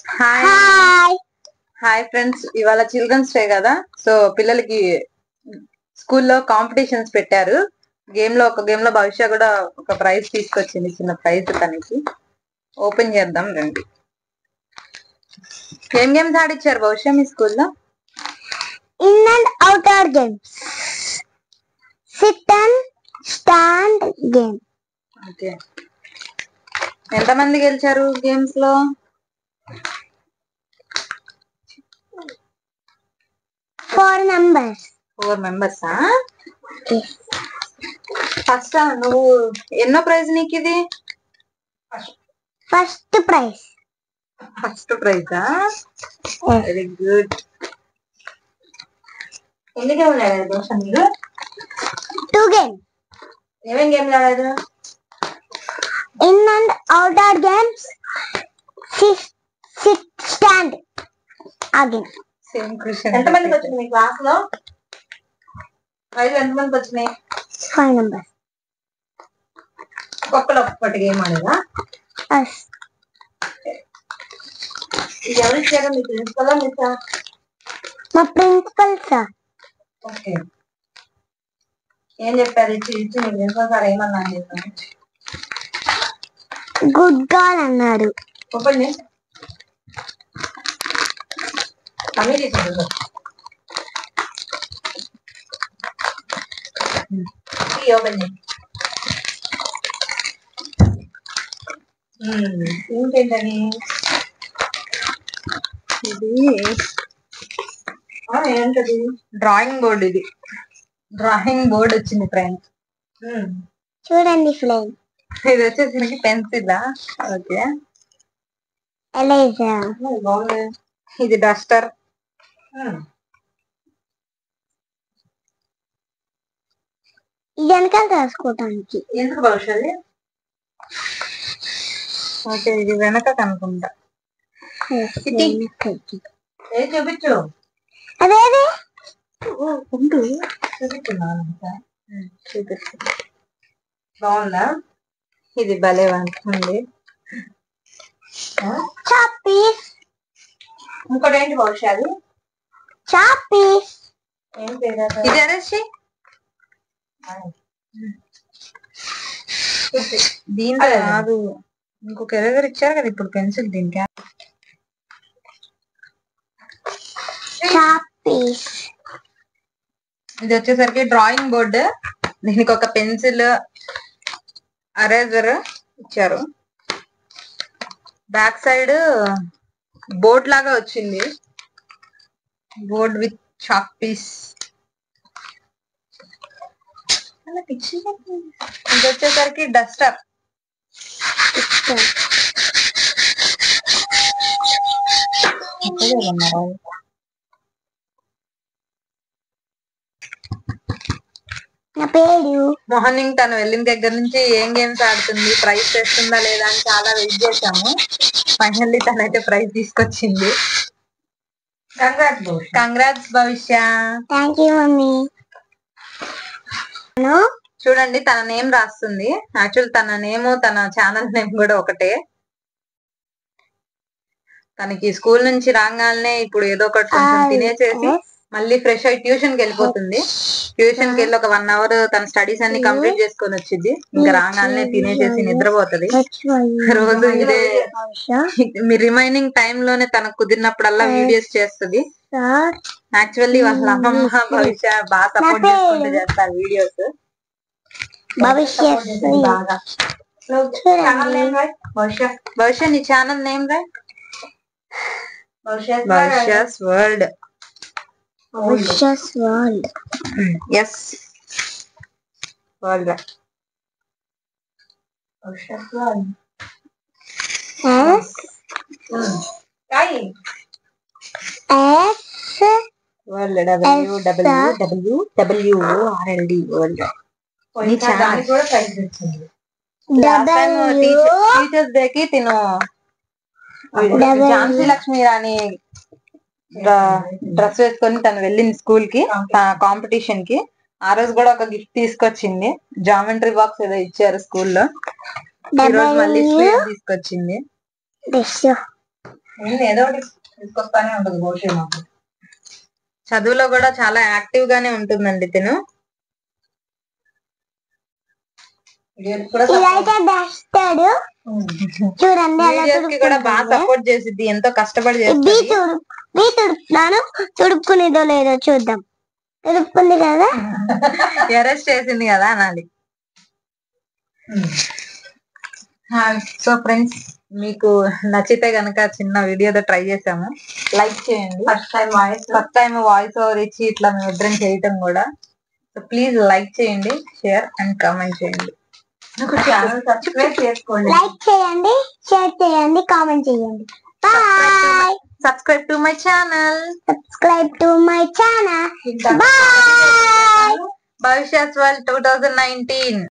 Hi hi friends, ఇవాళ children's day కదా. So పిల్లలకి స్కూల్లో కాంపిటీషన్స్ పెట్టారు. ఒక గేమ్ లో భవిష్య కూడా ఒక ప్రైజ్ తీసుకొచ్చింది, చిన్న ప్రైజ్. తనకి ఓపెన్ చేద్దాం రండి. ఏం గేమ్స్ ఆడిచ్చారు భవిష్య మీ స్కూల్లో? In and outer games, SIT and stand game. Okay, ఎంతమంది గెలిచారు గేమ్స్ లో? 4 members. 4 members. ఫస్ట్ నువ్వు ఎన్నో ప్రైజ్ నీకు ఇది? First prize. ఫస్ట్ ప్రైజా? Very good. ఎన్ని గేమ్లు ఆడారు దోష మీరు? 2 games. ఏమేం గేమ్లు ఆడారు? In and outer games, SIT stand game. Same question. ఎంతమందికి వచ్చింది మీ క్లాస్ లో ప్రైజ్? ఎంతమందికి వచ్చినాయి? 5 members. ఒక్కొక్కటి గేమ్ ఆడేదా? ఇది ఎవరు ఇచ్చారు? మీ ప్రిన్సిపల్ మిస్సా? మా ప్రిన్సిపల్ సార్. ఓకే, ఏం చెప్పారు? ఇచ్చి మీ ప్రిన్సిపల్ సార్ ఏమన్నా చెప్పారు? గుడ్ గర్ల్ అన్నాడు. ఓపెన్ చేసి అన్నీ తీసుకుంటారు. ఓపెన్ చేసి ఇంకేంటని ఇది ఏంటది? Drawing board. ఇది డ్రాయింగ్ బోర్డ్ వచ్చింది ఫ్రెండ్స్. చూడండి ఫ్రెండ్. ఇది వచ్చేసరికి పెన్సిల్. ఓకే, ఇది డస్టర్. ఇది వెనకాల రాసుకోవటానికి. ఎందుకు భవిష్యది? ఓకే, ఇది వెనక కనుకుంటా. చూపించు. అదేది చూపిస్తు బాగుందా? ఇది భలే ఉంటుంది. చాపీస్. ఇంకోటి ఏంటి భవిష్యది? చాపీస్. ఏం పేరు? ఇది అనేసి దీంట్లో కాదు, ఇంకొక ఎరేజర్ ఇచ్చారు కదా ఇప్పుడు, పెన్సిల్. దీనికి చాపీస్. ఇది వచ్చేసరికి డ్రాయింగ్ బోర్డు. దీనికి ఒక పెన్సిల్, ఎరేజర్ ఇచ్చారు. బ్యాక్ సైడ్ బోర్డ్ లాగా వచ్చింది, బోర్డ్ విత్ చాక్ పీస్. ఇది వచ్చేసరికి డస్టర్. నా పేరు. మార్నింగ్ తను వెళ్ళిన దగ్గర నుంచి ఏం గేమ్స్ ఆడుతుంది, ప్రైజ్ తెస్తుందా లేదా అని చాలా వెయిట్ చేశాము. ఫైనల్లీ తనైతే ప్రైజ్ తీసుకొచ్చింది. కంగ్రాట్స్ భవిష్య. Thank you mummy. చూడండి, తన నేమ్ రాస్తుంది. యాక్చువల్ తన నేమ్, తన ఛానల్ నేమ్ కూడా ఒకటే. తనకి స్కూల్ నుంచి రాగానే ఇప్పుడు ఏదో ఒకటి కొంచెం తినేసేసి మళ్ళీ ఫ్రెష్ అయ్యి ట్యూషన్ కి వెళ్ళిపోతుంది. ట్యూషన్ కి వెళ్ళి ఒక 1 hour తన స్టడీస్ అన్ని కంప్లీట్ చేసుకొని వచ్చింది. ఇంకా రాగానే తినేసేసి నిద్రపోతుంది. రోజు ఇదే మీ రిమైనింగ్ టైమ్ లోనే తనకు కుదిరినప్పుడల్లా వీడియోస్ చేస్తుంది. యాక్చువల్లీ వాళ్ళ అమ్మమ్మ భవిష్య బాగా సపోర్ట్ చేసుకుంటూ చేస్తారు వీడియోస్. భవిష్య నీ ఛానల్ నేమ్ రా? భవిష్యస్ వరల్డ్. భవిష్యస్ వరల్డ్. Yes, world. భవిష్యస్ వరల్డ్. వరల్డ్. WWWWRLD world. నీ ఛానల్ కూడా ప్రైజ్ వచ్చింది. టీచర్స్ డే కి తిను ఝాన్సీ లక్ష్మి రాణి డ్రెస్ వేసుకొని తను వెళ్ళింది స్కూల్ కి, కాంపిటీషన్ కి. ఆ రోజు కూడా ఒక గిఫ్ట్ తీసుకొచ్చింది. జామెంట్రీ బాక్స్ ఏదో ఇచ్చారు స్కూల్లో. ఈ రోజు మళ్ళీ స్వీట్ తీసుకొచ్చింది. ఏదో ఒకటి తీసుకొస్తానే ఉంటుంది భవిష్యత్ మాకు. చదువులో కూడా చాలా యాక్టివ్ గానే ఉంటుందండి తిను. ఇదైతే డస్టెడ్ చూడండి అలా వీడియోస్ కి కూడా బాగా సపోర్ట్ చేసిద్ది, ఎంతో కష్టపడి చేస్తుంది. తుడుపుతున్నాను, తుడుపుకునేదో లేదో చూద్దాం. తుడుపుకుంది కదా, అరెస్ట్ చేసింది కదా అనాలి. సో ఫ్రెండ్స్, మీకు నచ్చితే గనక చిన్న వీడియోతో ట్రై చేసాము, లైక్ చేయండి. ఫస్ట్ టైం వాయిస్ ఓవర్ ఇచ్చి ఇట్లా మేము ఇద్దరం చేయటం కూడా. సో ప్లీజ్ లైక్ చేయండి, షేర్ అండ్ కామెంట్ చేయండి. ఛానల్ సబ్స్క్రైబ్ చేసుకోండి. లైక్ చేయండి, షేర్ చేయండి, కామెంట్ చేయండి. Bye. Subscribe to my channel. Bye. భవిష్యత్ వరల్డ్ 2019.